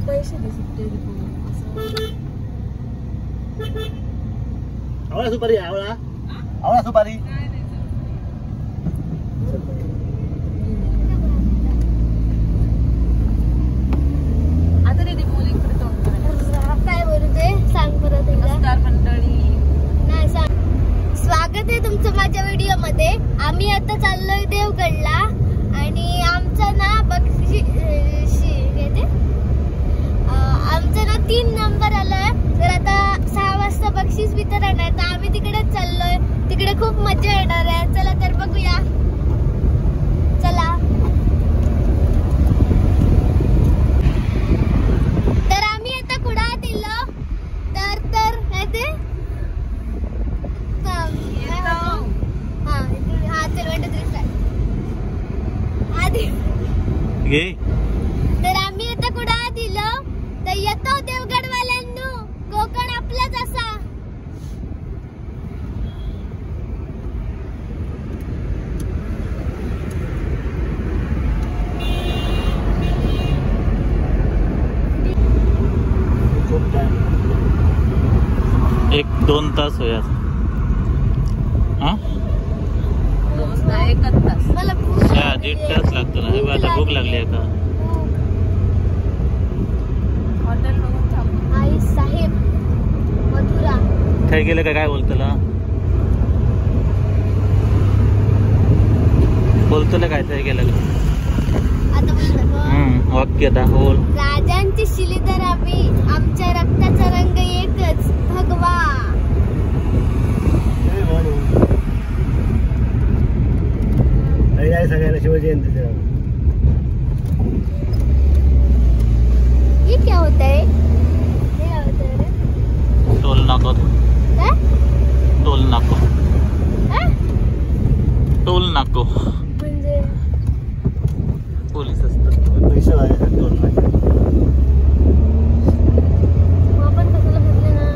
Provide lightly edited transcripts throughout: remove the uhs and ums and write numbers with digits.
पैसे दे सुट्टे आवळा सुपारी आवळा आवळा सुपारी आता रेडी बोलिंग काय बोलू ते सांग परत एकदा मंडळी नाही सांग. स्वागत आहे तुमचं माझ्या व्हिडिओ मध्ये. आम्ही आता चाललोय देवगडला आणि आमचा ना आमचा ना 3 नंबर आलाय. तर आता 6 वाजता बक्षीस वितरण आहे तर आम्ही तिकडेच चाललोय. तिकडे खूप मजा येणार आहे. चला तर बघूया. चला तर आम्ही आता कुडाळ दिलो तर ते तर आम्ही आता कुडाळ दिलो तर येतो देवगडवाल्यांनो. कोकण आपलाच असा. एक 2 तास होया. मला भूक 1.5 तास लागतो ना. आता भूक लागली आहे का? हॉटेल बघून थांबू. आई साहेब मथुरा काय गेलं काय बोलतला काय काय गेलं आता बोलतो वाक्य दाखवल. राजांची शिलीधर आम्ही. आमच्या रक्ताचा रंग एकच भगवा. सगळ्यांना शिवजयंतीच्या ये क्या होता है? ये क्या होता है रे? टोल नाको. टोल नाको. टोल नाको म्हणजे पोलीस असतात. पैसे वाजायचे टोल नाको. आपण कशाला भरले ना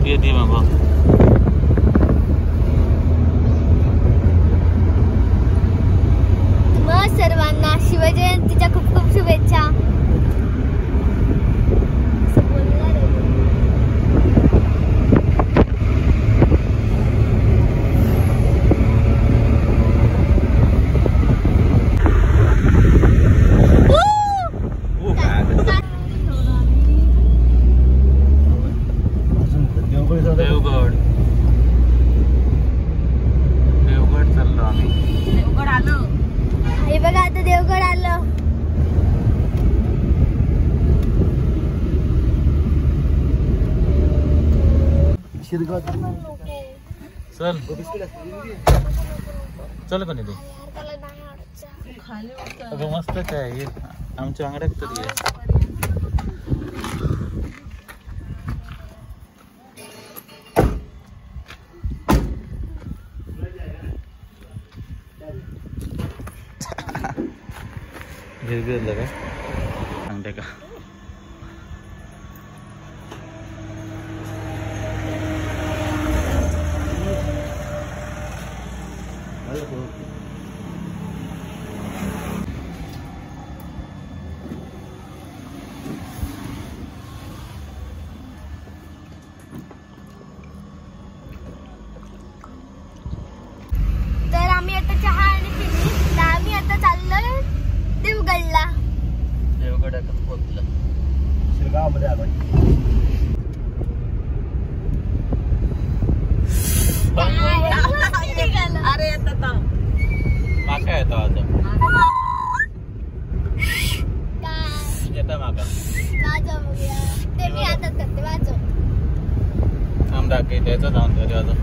ते दे मग. सर्वांना शिवजयंतीच्या खूप खूप शुभेच्छा. असं बोलणार आहे. देवगड चाललो आम्ही. देवगड आलो. हे बघा आता देवगड आलं. चल चल कोणी ते खाली मस्त काय आमच्या अंगड्यात तरी आहे. गिरगिरलं काय सांगते का? तर आम्ही आता चहा आणि पिली तर आम्ही आता चाललोय देवगडला. देवगडात पोहोचलं. शिरगावमध्ये आलो. अरे आता माका येतो आता. येता माका वाजव बघूया. ते मी हातात करते. वाजव. थांब दाखव त्याचं जाऊन तरी अजून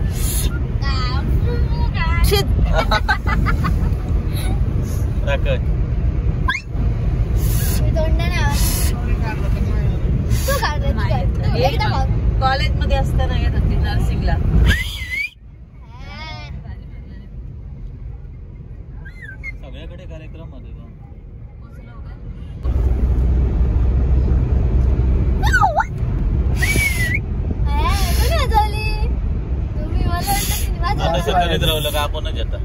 दाखव. तू काढ. कॉलेज मध्ये असताना येत होती नर्सिंगला. सगळ्याकडे कार्यक्रम मध्ये राहिलं का आपणच येतं.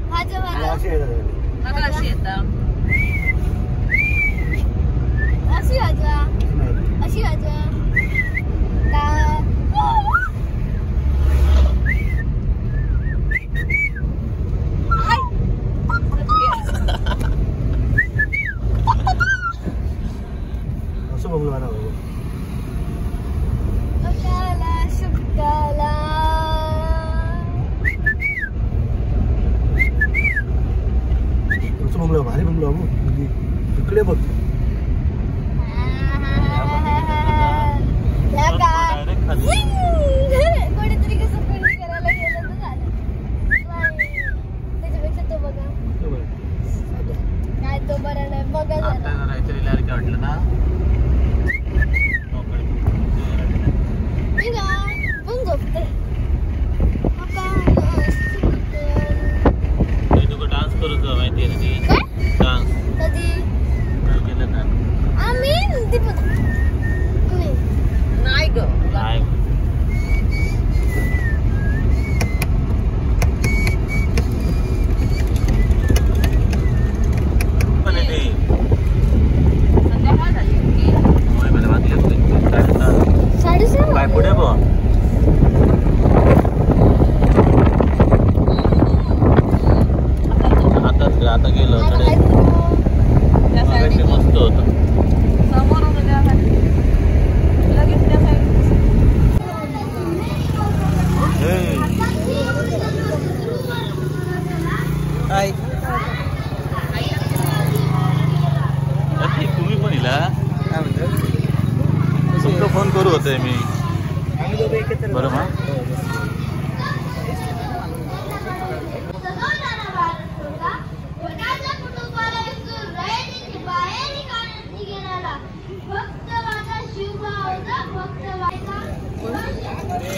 अशी येतं. अशी तुमचं बंगलो आहे ना अकाला शुक्काला तुमचं बंगलो भारी बंगलो बाबू इकडे बघ कोणीतरी कसं फिनिश करायला गेलं तर झालं त्याच्यापेक्षा तो बघा काय तो बरा नाही बघा जरा वाटलं ना पण झोपते डान्स करू माहिती आहे डान्स कधी केलं ना आम्ही नाही ग नाही पण ते संध्याकाळ झाली की मोबाईल वाजले साडेसहा काय पुढे बघ आता गेलो त्या साईडने मस्त होत समोर होतं त्या साईडने लगेच त्या साईडने तुम्ही पण इला तुमचा फोन करू होतोय मी बरं मग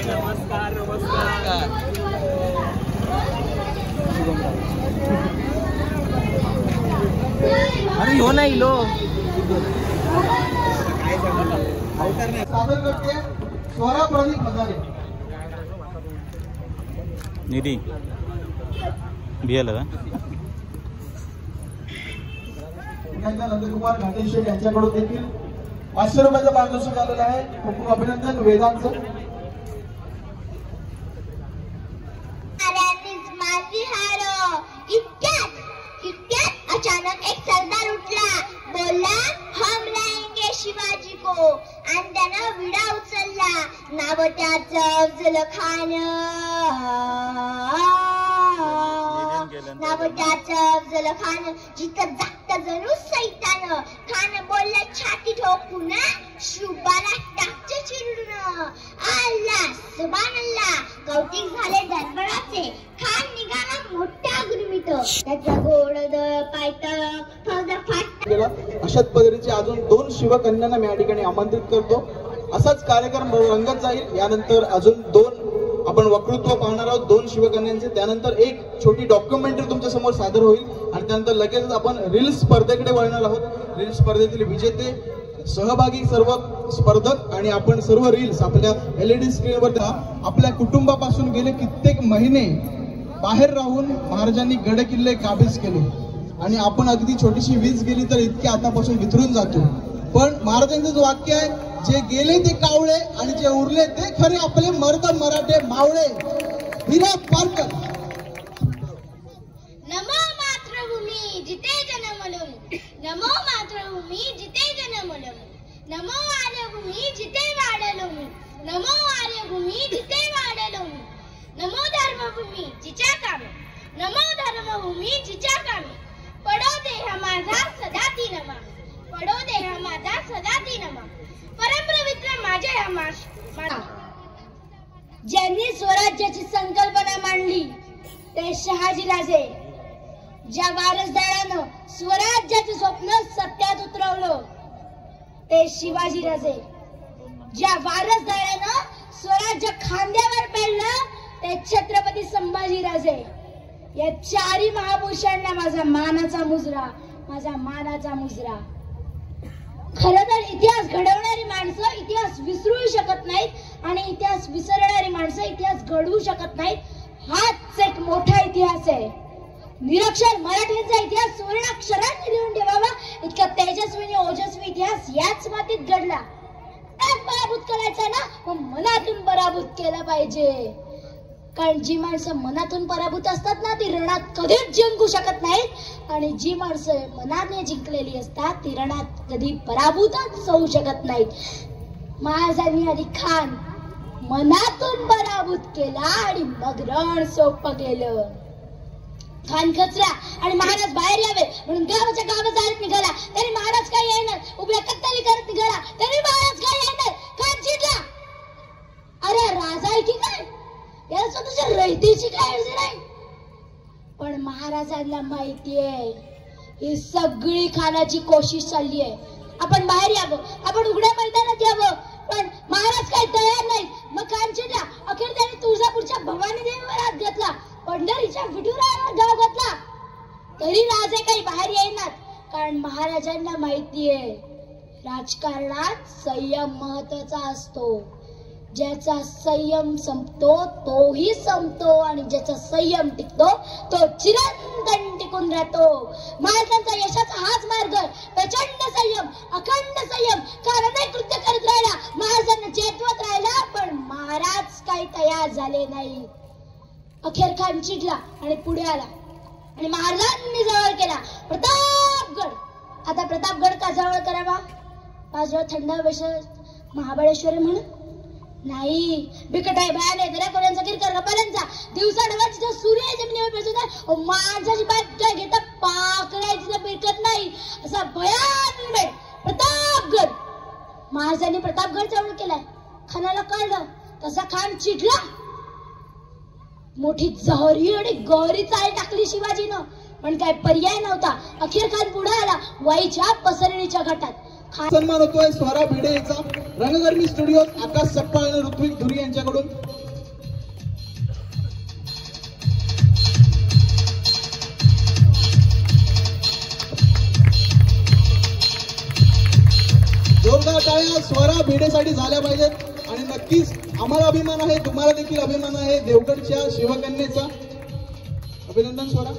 नमस्कार अरे हो नाही लो सादर करते स्वरा प्रदीप हजारे निधी बियाला का नंदकुमार घाटेश्वर यांच्याकडून देखील 500 रुपयाचा पारितोषिक आलेला आहे. खूप खूप अभिनंदन वेदांचं. अचानक एक सरदार उठला, बोलला हम लाएंगे शिवाजी को, आणि त्यानं विडा उचलला. नाव त्याचं अफजल खान, नाव त्याचं अफजल खान. जिथं जागत जणू सैतान. खान बोलला छाती ठोकून, शुबाला टाकचे चिरडून. अल्लाह सुभानअल्लाह. कौतिक झाले दरबाराचे. खान निघाला मोठ्या गुरमीत. त्याचा घोडद पायतळ फौजा फाट. अशाच पद्धतीचे अजून 2 शिवकन्यांना मी या ठिकाणी आमंत्रित करतो. असाच कार्यक्रम रंगत जाईल. यानंतर अजून 2 आपण वक्तृत्व पाहणार आहोत 2 शिवकन्यांचे. त्यानंतर एक छोटी डॉक्युमेंटरी तुमच्या समोर सादर होईल आणि त्यानंतर लगेचच आपण रील स्पर्धेकडे वळणार आहोत. रील स्पर्धेतील विजेते, सहभागी, सर्व स्पर्धक आणि आपण सर्व रील्स आपल्या LED स्क्रीनवर. आपल्या कुटुंबापासून गेले कित्येक महिने बाहेर राहून महाराजांनी गड किल्ले काबीज केले आणि आपण अगदी छोटीशी वीज गेली तर इतके आतापासून विथरून जातो. पण महाराजांचं वाक्य आहे, जे गेले ते कावळे आणि जे उरले ते खरे आपले मर्द मराठे मावळे. हिरा पारकर. नमो मातृभूमी जिथे जन्मलो, नमो मातृभूमी जिथे जन्मलो, नमो आर्यभूमी जिथे वाढलो मी, नमो आर्यभूमी जिथे वाढलो मी, नमो धर्मभूमी जिच्या कामी, नमो धर्मभूमी जिच्या कामी. पडो देह माझा सदा ती नमा, पडो देह माझा सदा ती नमा. परमपवित्र माझ्या या ज्यांनी स्वराज्याची संकल्पना मांडली ते शहाजीराजे. ज्या वारसदारानं स्वराज्याचे स्वप्न सत्यात उतरवलं ते शिवाजीराजे. ज्या वारसदारानं स्वराज्य खांद्यावर पेललं ते छत्रपती संभाजीराजे. या 4 महापुरुषांना माझा मानाचा मुजरा, माझा मानाचा मुजरा. खरं तर इतिहास घडवणारी माणसं इतिहास विसरू शकत नाहीत आणि इतिहास विसरणारी माणसं इतिहास घडवू शकत नाहीत. हाच एक मोठा इतिहास आहे. निरक्षर मराठीचा इतिहास सुवर्णाक्षरांनी लिहून ठेवावा इतका तेजस्वी ओजस्वी इतिहास याच मातीत घडला. पराभूत करायचा ना, मग मनातून पराभूत केला पाहिजे. कारण जी माणसं मनातून पराभूत असतात ना ती रणात कधीच जिंकू शकत नाहीत आणि जी माणसं मनाने जिंकलेली असतात ती रणात कधी पराभूतच होऊ शकत नाहीत. महाराजांनी आधी खान मनातून पराभूत केला आणि मग रण सोपं गेलं. खान खचला आणि महाराज बाहेर यावे म्हणून गावाच्या गावात निघाला. तरी महाराज काय येणार, उभ्या कत्तली करत निघाला तरी महाराज काय येणार. खान चिडला, अरे राजा आहे की काय, याला स्वतःच्या रयतेची काळजी नाही. पण महाराजांना माहितीये ही सगळी खानाची कोशिश चालली आहे. आपण बाहेर यावं, आपण उघड्या मैदानात यावं, पण महाराज काय तयार नाहीत. मग खान चिडला. अखेर त्याने तुळजापूरच्या भवानी देवीवर हात घातला, पंढरीच्या विठुरायावर धाव घातला. तरी राजे काही बाहेर येणार, कारण महाराजांना माहितीये राजकारणात संयम महत्वाचा असतो. ज्याचा संयम संपतो तोही संपतो आणि ज्याचा संयम टिकतो तो चिरंतन टिकून राहतो. महाराजांचा यशाचा हाच मार्ग, प्रचंड संयम, अखंड संयम. कारण अनेक कृत्य करत राहिला, महाराजांना चेतवत राहिला, पण महाराज काही तयार झाले नाही. अखेर खान चिडला आणि पुढे आला आणि महाराजांनी जवळ केला प्रतापगड. आता प्रतापगड का जवळ करावा, बाजूला थंड हवेचं महाबळेश्वर म्हणून नाही. बिकट आहे, भयान आहे, दर्याखोऱ्यांचा किरकर कपाल्यांचा दिवसा ढवळ जिथं सूर्य जमिनीवर पेटतो, माणसाची पाय घेता पाकळायची तिथं बिरकत नाही, असा भयान बेट प्रतापगड. महाराजांनी प्रतापगड जवळ केलाय. खानाला कळलं, तसा खान चिडला. मोठी जहरी आणि गहरी चाल टाकली शिवाजीनं, पण काय पर्याय नव्हता. अखेर खान पुढे आला वाईच्या पसरणीच्या घाटात. सन्मान होतोय स्वरा भिडे यांचा. रंगकर्मी स्टुडिओ आकाश सप्पा आणि ऋत्विक धुरी यांच्याकडून. जोरदार टाळ्या स्वरा भिडेसाठी झाल्या पाहिजेत आणि नक्कीच आम्हाला अभिमान आहे, तुम्हाला देखील अभिमान आहे देवगडच्या शिवकन्येचा. अभिनंदन स्वरा.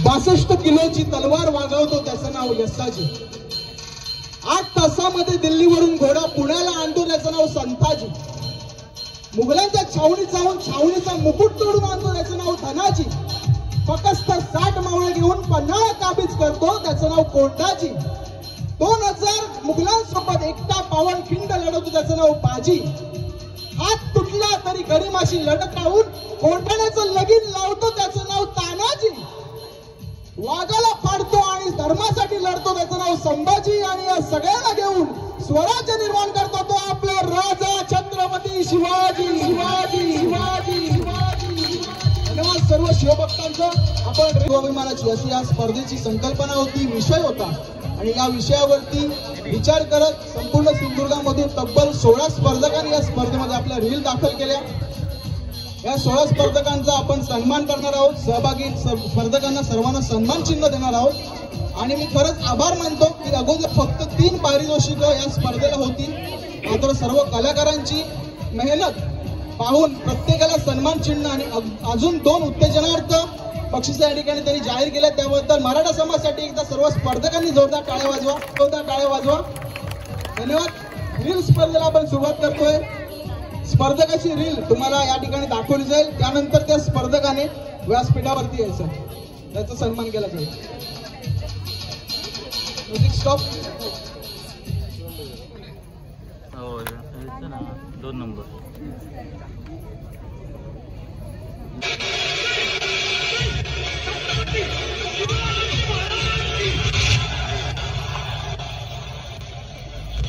बासष्ट किलोची तलवार वागवतो त्याचं नाव यसाजी. 8 तासामध्ये दिल्लीवरून घोडा पुण्याला आणतो त्याचं नाव संताजी. मुघलांच्या छावणीत जाऊन छावणीचा मुकुट तोडून आणतो त्याचं नाव धनाजी. फक्त 60 मावळे घेऊन पन्हाळा काबीज करतो त्याचं नाव कोंडाजी. 2000 मुघलांसोबत एकटा पावनखिंड लढवतो त्याचं नाव बाजी. हात तुटला तरी गरीमाशी लटकावून कोंढाण्याचं लगीन लावतो त्याचं नाव तानाजी. वाघाला फाडतो आणि धर्मासाठी लढतो त्याचं नाव संभाजी. आणि या सगळ्यांना घेऊन स्वराज्य निर्माण करतो तो आपला राजा छत्रपती शिवाजी. शिवाजी शिवाजी शिवाजी. धन्यवाद सर्व शिवभक्तांचं. आपण अभिमानाची अशी या स्पर्धेची संकल्पना होती, विषय होता आणि या विषयावरती विचार करत संपूर्ण सिंधुदुर्गामधून तब्बल 16 स्पर्धकांनी या स्पर्धेमध्ये आपल्या रील दाखल केल्या. या 16 स्पर्धकांचा आपण सन्मान करणार आहोत. सहभागी स्पर्धकांना सर्वांना सन्मान चिन्ह देणार आहोत. आणि मी खरंच आभार मानतो की अगोदर फक्त 3 पारितोषिकं या स्पर्धेला होती, मात्र सर्व कलाकारांची मेहनत पाहून प्रत्येकाला सन्मान चिन्ह आणि अजून 2 उत्तेजनार्थ बक्षिसे या ठिकाणी त्यांनी जाहीर केल्या. त्याबद्दल मराठा समाजासाठी एकदा सर्व स्पर्धकांनी जोरदार टाळ्या वाजवा. जोरदार टाळ्या वाजवा. धन्यवाद. रील स्पर्धेला आपण सुरुवात करतोय. स्पर्धकाची रील तुम्हाला या ठिकाणी दाखवली जाईल. त्यानंतर त्या स्पर्धकाने व्यासपीठावरती यायचं, त्याचा सन्मान केला जाईल. Music stop. 2 नंबर.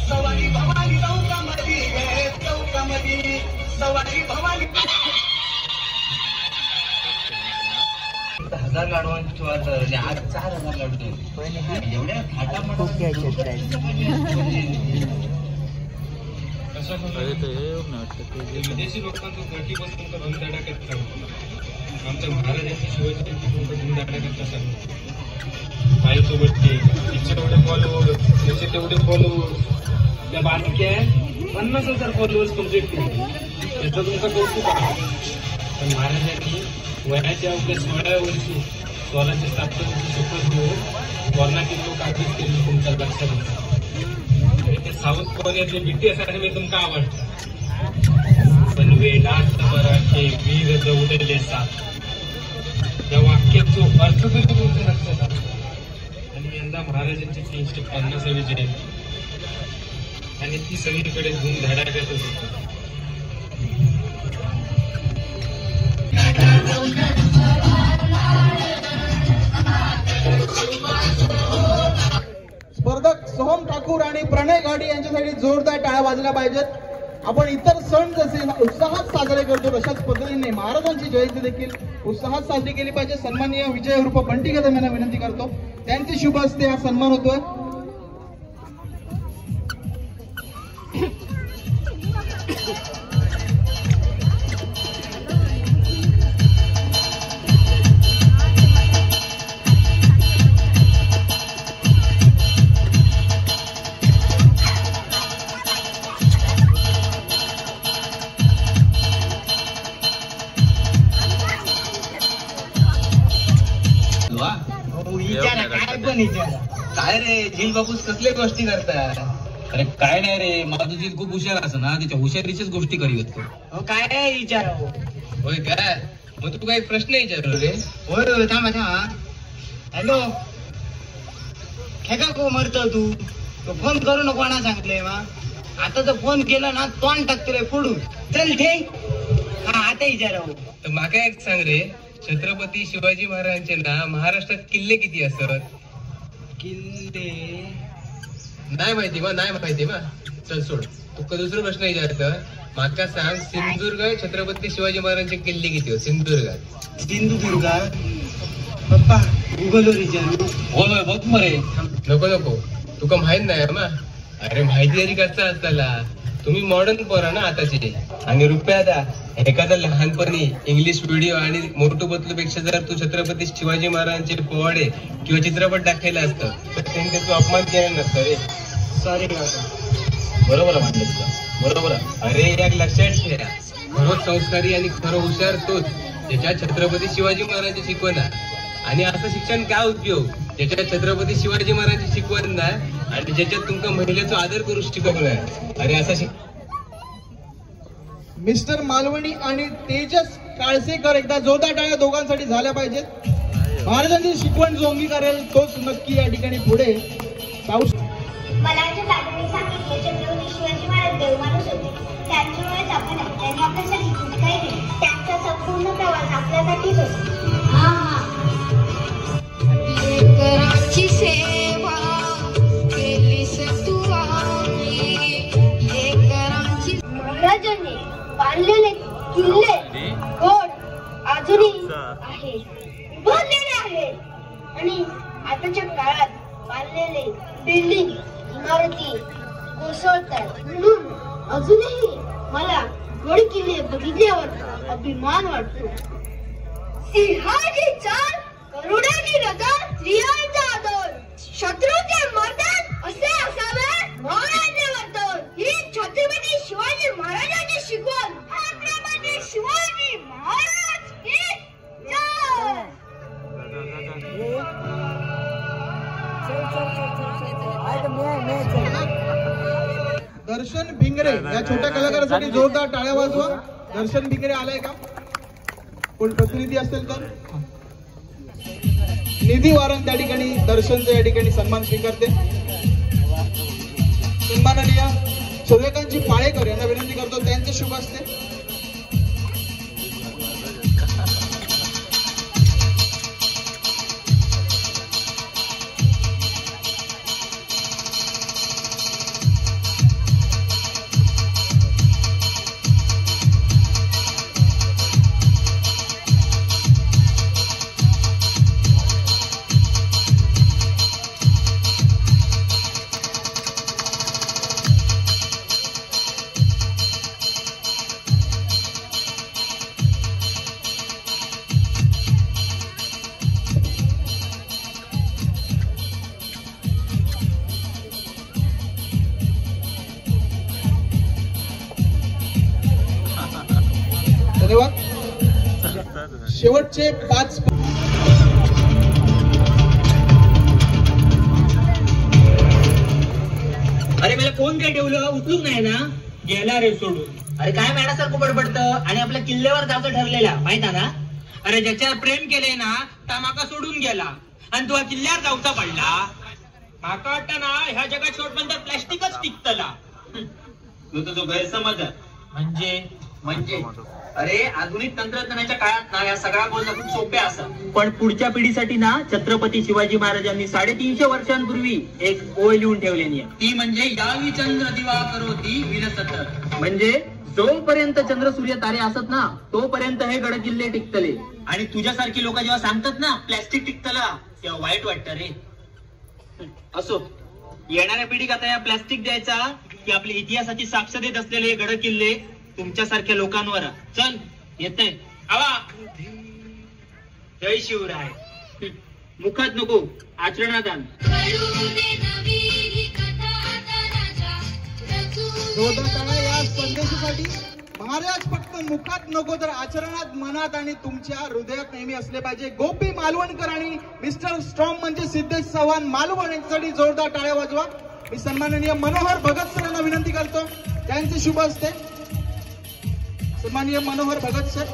सवारी भवानी चौकामध्ये गे चौकामध्ये सवारी भवानी 1000 लाडवांची ठेवायचं आणि आज 4000 लाडू एवढ्या थाटामध्ये विदेशी लोकांचं 30% धुमधडाक्यात चालतो. आमच्या महाराजांची शिवाजी धुमधडाक्यात चालतो. आईसोबत तिचे तेवढे फॉलोअर त्याचे तेवढे फॉलोअर त्या बातक्या 50,000 फॉलोअर्स कम्प्लीट केले, याचं तुमचं कौतुक आहे. पण महाराजांनी वयाच्या अवघ्या 16व्या वर्षी स्वराज्य स्थापनेची शपथ घेऊन वर्णातील काबीज केली. तुमच्या लक्षात ते साऊथ कोरियातले BTS अकॅडमी तुमका आवडतं. बनवे लाट मराठे वीर दौडले साथ, या वाक्याचा अर्थ तरी तुमच्या लक्षात आला. आणि यंदा महाराजांची 350वी जयंती आणि ती सगळीकडे धूमधडाक्यातच होती. स्पर्धक सोहम ठाकूर आणि प्रणय घाडी यांच्यासाठी जोरदार टाळ्या वाजल्या पाहिजेत. आपण इतर सण जसे उत्साहात साजरे करतो तशाच पद्धतीने महाराजांची जयंती देखील उत्साहात साजरी केली पाहिजे. सन्माननीय विजय उर्फ बंटी कदम यांना विनंती करतो, त्यांचे शुभ हस्ते हा सन्मान होतोय. काय रे झील बापूस कसले गोष्टी करतात? अरे काय नाही रे, माझं झील खूप हुशार असं ना, त्याच्या हुशारीचीच गोष्टी करीत तो. काय विचार होय काय? मग तू काय प्रश्न विचारलो रे? होय थांबा थांबा. हॅलो, खेका को मरतो तू? तो फोन करू नको ना सांगितलंय मा. आता जर फोन केला ना तोंड टाकतोय फोडून. चल ठेक. हा आता विचारावं. तर माका एक सांग रे, छत्रपती शिवाजी महाराजांचे ना महाराष्ट्रात किल्ले किती असतात? किल्ले नाही माहिती मा. चल सोड, तुका दुसरा प्रश्न विचारतं. माका सांग, सिंधुदुर्ग छत्रपती शिवाजी महाराजांचे किल्ले किती हो सिंधुदुर्गात? सिंधुदुर्गात पप्पा गुगलवर विचारू. होय बघ मरे. नको तुका माहित नाही मा. अरे माहिती तरी कसं असताला, तुम्ही मॉडर्न पोरा ना आताचे. आणि रुपया दा एखादा लहानपणी इंग्लिश व्हिडिओ आणि मोठू बदलूपेक्षा जर तू छत्रपती शिवाजी महाराजांचे पोवाडे किंवा चित्रपट दाखवला असतं तर त्यांनी तू अपमान केला नसतं रे. सॉरी काका. बरोबर म्हणलं तुला. बरोबर. अरे एक लक्षात ठेवा, खरंच संस्कारी आणि खरं हुशार तोच ज्याच्या छत्रपती शिवाजी महाराजांची शिकवण आहे. आणि असं शिक्षण काय उपयोग ज्याच्यात छत्रपती शिवाजी महाराजांची शिकवण नाही आणि ज्याच्यात तुमका महिलेचा आदर करू शिकवलं आहे. अरे असं मिस्टर मालवणी आणि तेजस काळसेकर एकदा जोरदार टाळ्या दोघांसाठी झाल्या पाहिजेत. महाराजांची शिकवण जो अंगीकारेल तोच नक्की या ठिकाणी पुढे जाऊ. मला जे दादांनी सांगितले छत्रपती शिवाजी महाराज देवमाणूस होते, त्यांच्यामुळेच आपण त्यांनी आपल्यासाठी काही नाही. त्यांचा संपूर्ण प्रवास आपल्यासाठीच होता. लेकरांची सेवा केलीस तू आम्ही, लेकरांची. महाराजांनी बांधलेले किल्ले कोट अजूनही आहे, उभारलेले आहे. आणि आताच्या काळात बांधलेले बिल्डिंग इमारती कोसळतात. म्हणून अजूनही मला गड किल्ले बघितल्यावर अभिमान वाटतो. सिंहाची चाल, करुणाची नजर, स्त्रियांचा आदर, शत्रूचे मर्दन असे असावे महाराजांचे वर्तन. ही छत्रपती शिवाजी महाराजांची शिकवण. छत्रपती शिवाजी महाराज की जय. दर्शन भिंगरे या छोट्या कलाकारासाठी जोरदार टाळ्या वाजवा. दर्शन भिंगरे आलाय का? कोण प्रतिनिधी असेल तर. निधी वारन त्या ठिकाणी दर्शनचा या ठिकाणी सन्मान स्वीकारते. सन्माननीय सूर्यकांतजी पाळेकर यांना विनंती करतो, त्यांचे शुभ असते. धन्यवाद. शेवटचे 5 अरे मला फोन काय ठेवलं उचलूच नाही ना. गेला रे सोडून. अरे काय मॅडासारखं बडबडतं आणि आपल्या किल्ल्यावर जायचं ठरलेला माहित आहे ना. अरे ज्याच्यावर प्रेम केलंय ना त्या माका सोडून गेला आणि तू किल्ल्यावर जाऊचा पडला. माका वाटतं ना ह्या जगात शेवटपर्यंत प्लॅस्टिकच टिकतला. तो गैरसमज म्हणजे अरे आधुनिक तंत्रज्ञानाच्या काळात ना या सगळ्या गोष्टी खूप सोप्या असतात. पण पुढच्या पिढीसाठी ना छत्रपती शिवाजी महाराजांनी 350 वर्षांपूर्वी एक ओळ लिहून ठेवलेली आहे. ती म्हणजे यावी चंद्र दिवा करोती विलसतर. म्हणजे जोपर्यंत चंद्र सूर्य तारे असत ना तोपर्यंत हे गड किल्ले टिकतले. आणि तुझ्यासारखी लोक जेव्हा सांगतात ना प्लॅस्टिक टिकतला तेव्हा वाईट वाटतं रे. असो येणाऱ्या पिढीक आता या प्लॅस्टिक द्यायचा की आपल्या इतिहासाची साक्ष देत असलेले हे गड किल्ले तुमच्यासारख्या लोकांवर. चल येतंय आवा. जय शिवराय. मुखात नको आचरणात आण. या संदेशासाठी महाराज फक्त मुखात नको तर आचरणात मनात आणि तुमच्या हृदयात नेहमी असले पाहिजे. गोपी मालवणकर आणि मिस्टर स्ट्रॉम म्हणजे सिद्धेश चव्हाण मालवण यांच्यासाठी जोरदार टाळ्या वाजवा. मी सन्माननीय मनोहर भगत सर यांना विनंती करतो त्यांचे शुभ असते. सन्माननीय मनोहर भगत सर.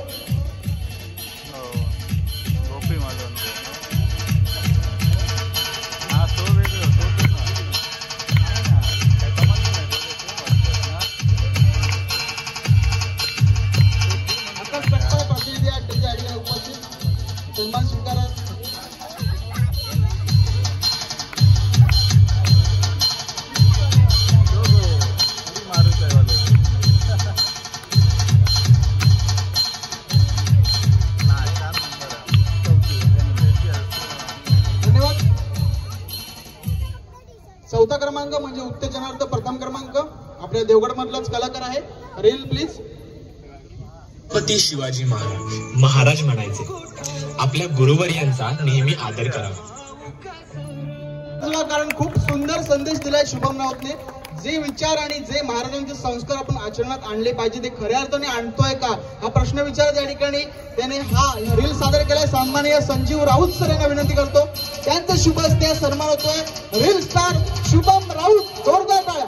सन्मान स्वीकारा. धन्यवाद. 4था क्रमांक म्हणजे उत्तेजनार्थ प्रथम क्रमांक आपल्या देवगड मधलाच कलाकार आहे. Reel please. छत्रपती शिवाजी महाराज म्हणायचे. आपल्या गुरुवर्यांचा नेहमी आदर करावा. कारण खूप सुंदर संदेश दिलाय शुभम राऊतने. जे विचार आणि जे महाराजांचे संस्कार आपण आचरणात आणले पाहिजे ते खऱ्या अर्थाने आणतोय का हा प्रश्न विचारत या ठिकाणी त्याने हा रील सादर केलाय. सन्माननीय संजीव राऊत सर यांना विनंती करतो त्यांचं शुभ असते सन्मान होतोय. Reel star Shubham Raut. जोरदार टाळ्या.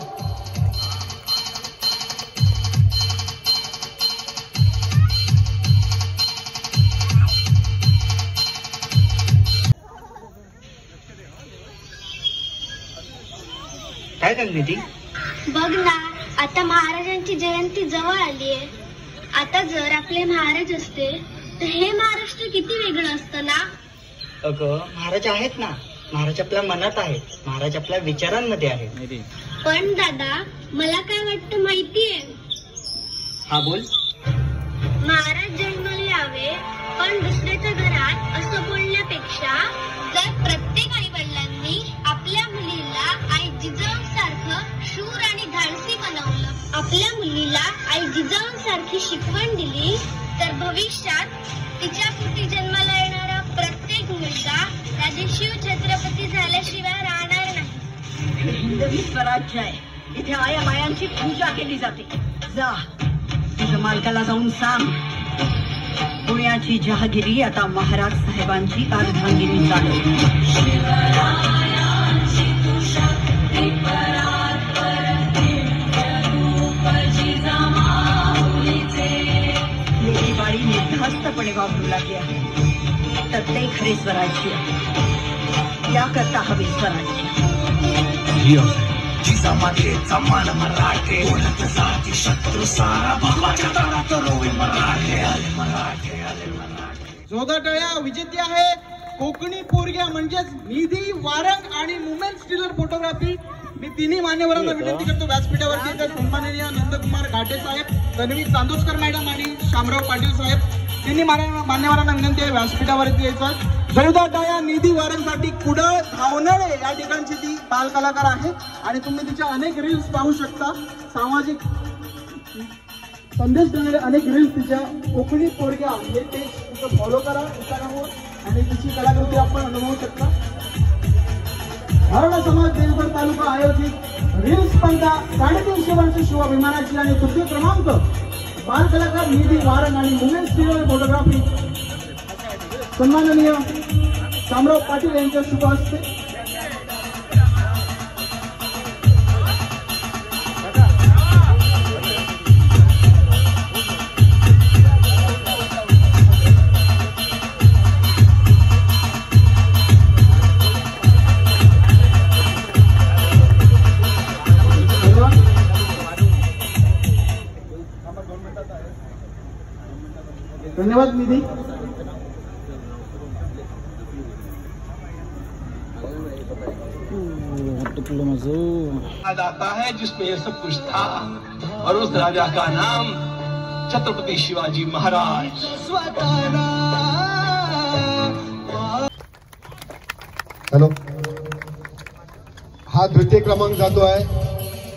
काय चालली ती. बघ ना आता महाराजांची जयंती जवळ आली आहे. आता जर आपले महाराज असते तर हे महाराष्ट्र किती वेगळं असतं ना. अगं महाराज आहेत ना. महाराज आपल्या मनात आहेत. महाराज आपल्या विचारांमध्ये आहेत. पण दादा मला काय वाटतं माहितीये. हा बोल. महाराज जन्माला यावे पण दुसऱ्याच्या घरात असं बोलण्यापेक्षा जर प्रत्येक आई वडिलांनी आपल्या मुलीला आई जिजाऊंसारखं शूर आणि धाडसी बनवलं, आपल्या मुलीला आई जिजाऊंसारखी शिकवण दिली तर भविष्यात तिच्या पोटी जन्माला येणारा प्रत्येक मुलगा राजे शिव छत्रपती झाल्याशिवाय राहणार नाही. हिंदवी स्वराज्य आहे. इथे आया मायांची पूजा केली जाते. जा तुझ्या मालकाला जाऊन सांग पुण्याची जहागिरी आता महाराज साहेबांची अर्धांगिनी चालू. मेरी बाळी निर्धास्तपणे वापरू लागली आहे तर ते खरे स्वराज्य. याकरता हवे स्वराज्य. जिजामातेचा मान मराठे ओळख जाती शत्रू सारा भावाच्या तळात रोवे मराठे आले मराठे आले मराठे. जोरदार टाळ्या. विजेते आहे कोकणी पोरग्या म्हणजेच निधी वारंग आणि मुमेंट स्टिलर फोटोग्राफी. मी तिन्ही मान्यवरांना विनंती करतो व्यासपीठावरती येतात. सन्माननीय नंदकुमार घाटे साहेब, तन्वी चांदोसकर मॅडम आणि शामराव पाटील साहेब. तिन्ही मान्यवरांना विनंती आहे व्यासपीठावरती यायचं. जोरदार टाळ्या निधी वारंगसाठी. कुडळ धावणारे या ठिकाणची ती बाल कलाकार आहे आणि तुम्ही तिच्या अनेक रील्स पाहू शकता. सामाजिक संदेश देणारे अनेक रील्स तिच्या कोकणी पोरग्या हे पेज तिचं फॉलो करा इंस्टाग्रामवर आणि तिची कलाकृती आपण अनुभवू शकता. मराठा समाज देवगड तालुका आयोजित रील्स स्पर्धा 350 वर्ष शिवाभिमानाची आणि तृतीय क्रमांक बालकलाकार निधी वारंग आणि मुमेंट स्टील फोटोग्राफी सन्माननीय शामराव पाटील यांच्या शुभ हस्ते धन्यवाद निधी। आता है जिसमें ये सब कुछ था और उस राजा का नाम छत्रपति शिवाजी महाराज। हॅलो, हा द्वितीय क्रमांक जातो आहे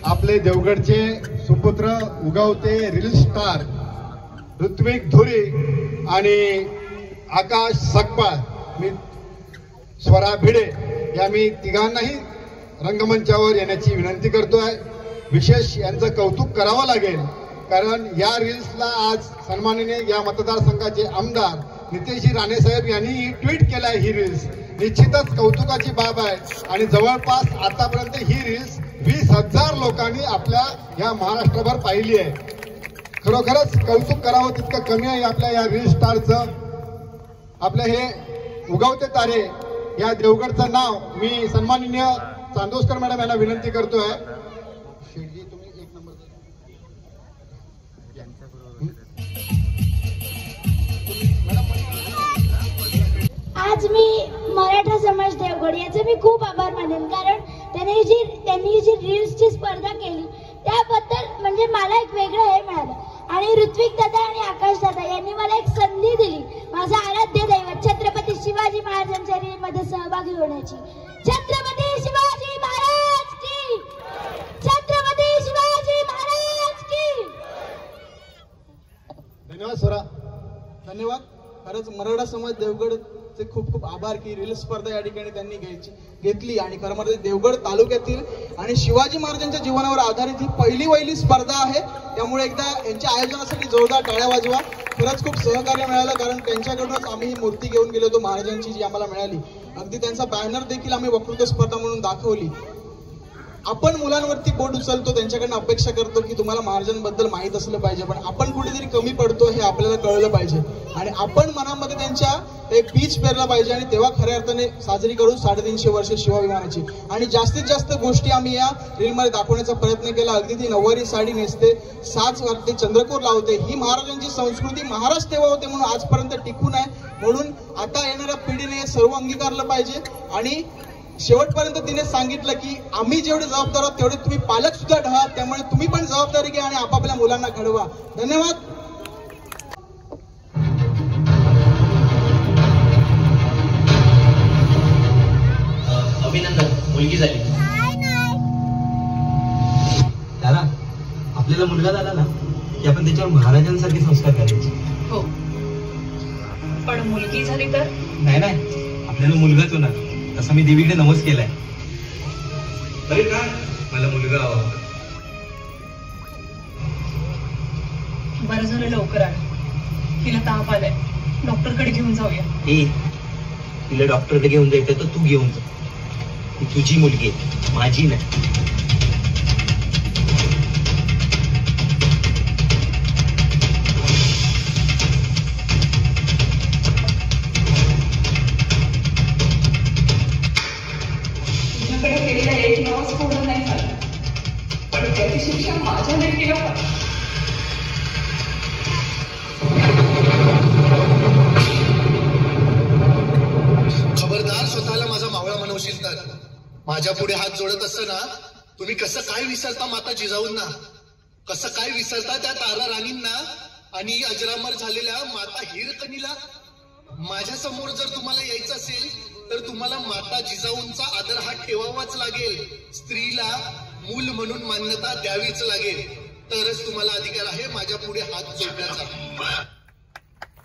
आपले देवगडचे सुपुत्र उगवते रील स्टार ऋत्विक धुरी आणि आकाश सकपाळ, मी स्वरा भिडे या मी तिघांनाही रंगमंचावर येण्याची विनंती करतोय। विशेष यांचं कौतुक करावं लागेल कारण या रील्सला आज सन्माननीय या मतदारसंघाचे आमदार नितेशजी राणे साहेब यांनी ट्विट केलाय। ही रील्स निश्चितच कौतुकाची बाब आहे आणि जवळपास आतापर्यंत ही रील्स 20,000 लोकांनी आपल्या या महाराष्ट्रभर पाहिली आहे। खरोखरच कौतुक करावं तितकं कमी आहे आपल्या या रील स्टारचं। आपले हे उगवते तारे या देवगडचं नाव मी सन्माननीय चांदोसकर मॅडम यांना विनंती करतोय। आज मी मराठा समाज देवगड याचे मी खूप आभार मानेन कारण त्यांनी जी रील्सची स्पर्धा केली त्याबद्दल म्हणजे मला एक वेगळं हे मिळालं आणि ऋत्विक दादा आणि आकाश दादा यांनी मला एक संधी दिली माझा आराध्य दैवत छत्रपती शिवाजी महाराजांच्या रील मध्ये सहभागी होण्याची। छत्रपती शिवाजी महाराज की, छत्रपती शिवाजी महाराज की। धन्यवाद स्वरा, धन्यवाद। खरंच मराठा समाज देवगडचे खूप खूप आभार की रील स्पर्धा या ठिकाणी त्यांनी घेतली आणि खरं म्हणजे देवगड तालुक्यातील आणि शिवाजी महाराजांच्या जीवनावर आधारित ही पहिली स्पर्धा आहे। त्यामुळे एकदा यांच्या आयोजनासाठी जोरदार टाळ्या वाजवा। खरंच खूप सहकार्य मिळालं कारण त्यांच्याकडूनच आम्ही ही मूर्ती घेऊन गेलो होतो महाराजांची जी आम्हाला मिळाली। अगदी त्यांचा बॅनर देखील आम्ही वक्तृत्व स्पर्धा म्हणून दाखवली। आपण मुलांवरती बोट उचलतो त्यांच्याकडनं अपेक्षा करतो की तुम्हाला महाराजांबद्दल माहित असलं पाहिजे पण आपण कुठेतरी कमी पडतो हे आपल्याला कळलं पाहिजे आणि आपण मनामध्ये त्यांच्या एक बीज पेरला पाहिजे आणि तेव्हा खऱ्या अर्थाने साजरी करू 350 वर्ष शिवाभिमानाची। आणि जास्तीत जास्त गोष्टी आम्ही या रीलमध्ये दाखवण्याचा प्रयत्न केला। अगदी ती नऊवारी साडी नेसते, 7 वरती चंद्रकोर लावते, ही महाराजांची संस्कृती महाराज तेव्हा होते म्हणून आजपर्यंत टिकून आहे। म्हणून आता येणाऱ्या पिढीने सर्व अंगीकारलं पाहिजे आणि शेवटपर्यंत तिने सांगितलं की आम्ही जेवढे जबाबदार आहोत तेवढे तुम्ही पालक सुद्धा आहात, त्यामुळे तुम्ही पण जबाबदारी घ्या आणि आपापल्या मुलांना घडवा। धन्यवाद। अभिनंदन, मुलगी झाली। दादा, आपल्याला मुलगा झाला ना की आपण त्याच्यावर महाराजांसारखे संस्कार करायचे। हो, पण मुलगी झाली तर नाही, आपल्याला मुलगाच होणार तसं मी देवीकडे नमस केलाय। अरे काय, मला मुलगा हवा। बरं झालं लवकर आलं, तिला ताप आलाय, डॉक्टरकडे घेऊन जाऊया। तिला डॉक्टरकडे घेऊन जायचं तर तू घेऊन जा, ती तुझी मुलगी आहे, माझी नाही। खबरदार, स्वतःला माझा मावळा म्हणवशील तर माझ्या पुढे हात जोडत असताना तुम्ही कसं काय विसरता माता जिजाऊंना, कसं काय विसरता त्या तारा राणींना आणि अजरामर झालेल्या माता हिरकणीला। माझ्या समोर जर तुम्हाला यायचं असेल तर तुम्हाला माता जिजाऊंचा आदर हा ठेवावाच लागेल। स्त्रीला मूल म्हणून मान्यता द्यावीच लागेल, तरच तुम्हाला अधिकार आहे माझ्या पुढे हात जोडण्याचा।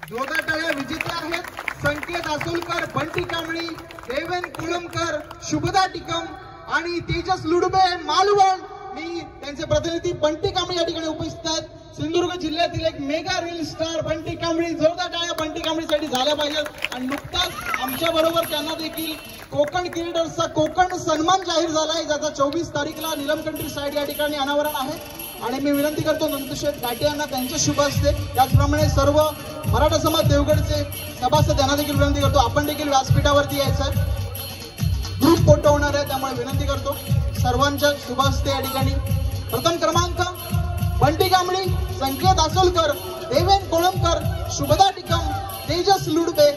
जोरदार टाळ्या विजेते आहेत संकेत आसोलकर, बंटी कांबळी, देवेन कुळमकर, शुभदा टिकम आणि तेजस लुडबे मालवण मी त्यांचे प्रतिनिधी बंटी कांबळे या ठिकाणी उपस्थित आहेत. सिंधुदुर्ग जिल्ह्यातील एक mega reel star Bunty Kamble. जोरदार टाळ्या बंटी कांबळेसाठी झाल्या पाहिजेत. आणि नुकताच आमच्या बरोबर त्यांना देखील कोकण क्रिएटर्सचा कोकण सन्मान जाहीर झालाय, ज्याचा 24 तारीखला निलमकंट्री साईड या ठिकाणी अनावरण आहे. आणि मी विनंती करतो नंदशेठ गाटे यांना त्यांच्या शुभ असते, त्याचप्रमाणे सर्व मराठा समाज देवगडचे सभासद यांना देखील विनंती करतो आपण देखील व्यासपीठावरती यायचं. ग्रुप फोटो होणार आहे, त्यामुळे विनंती करतो सर्वांच्या शुभ असते या ठिकाणी. प्रथम क्रमांक बंटी कांबळे, संकेत आसोलकर, देवेन कोळंबकर, शुभदा टिकम, तेजस लुडबे.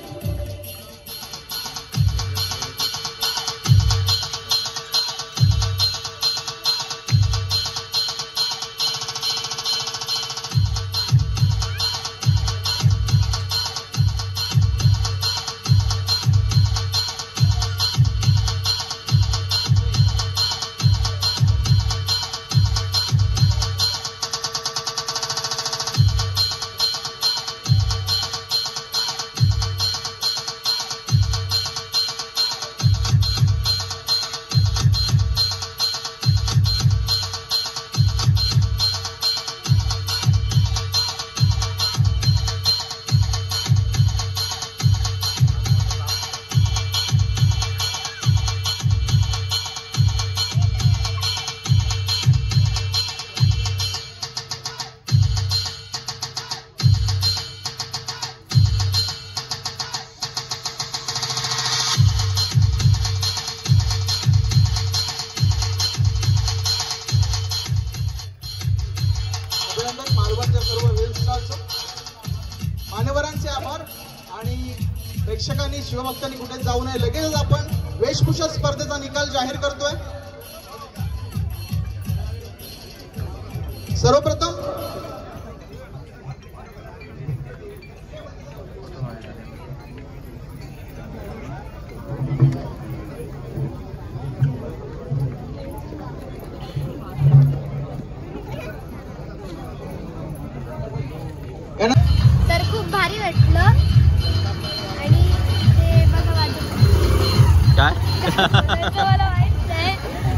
मान्यवरांचे आभार. आणि प्रेक्षकांनी शिवभक्तांनी कुठे जाऊ नये. लगेच आपण वेशभूषा स्पर्धेचा निकाल जाहीर करतोय. सर्वप्रथम तर खूप भारी वाटलं. आणि ते बघा माझं काय मला माहित नाही.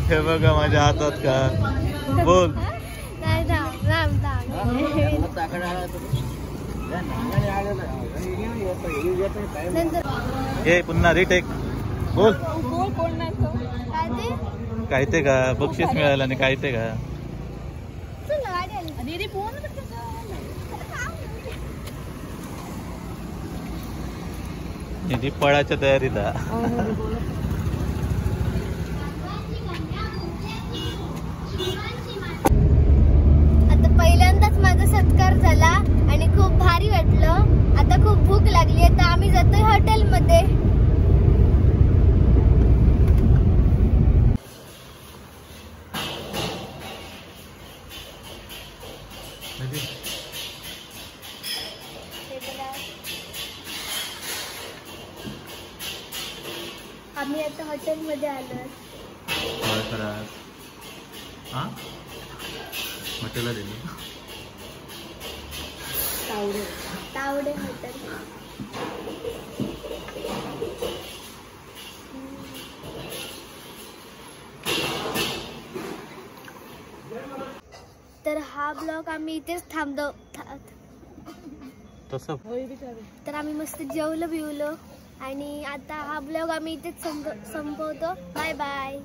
हे बघा माझ्या हातात का बोल. नाही राम नंतर हे पुन्हा रिटेक बोल. काय ते का बक्षीस मिळालं आणि काय ते का निधी पळाच्या तयारीला. आता पहिल्यांदाच माझा सत्कार झाला आणि खूप भारी वाटलं. आता खूप भूक लागली, आता आम्ही जातोय हॉटेलमध्ये. आम्ही आता हॉटेलमध्ये आलो. हॉटेलला दिली तावडे हॉटेल. तर हा ब्लॉग आम्ही इथेच थांबतो. तसं तर आम्ही मस्त जेवलो बिवलो आणि आता हा ब्लॉग आम्ही इथेच संपवतो. Bye bye.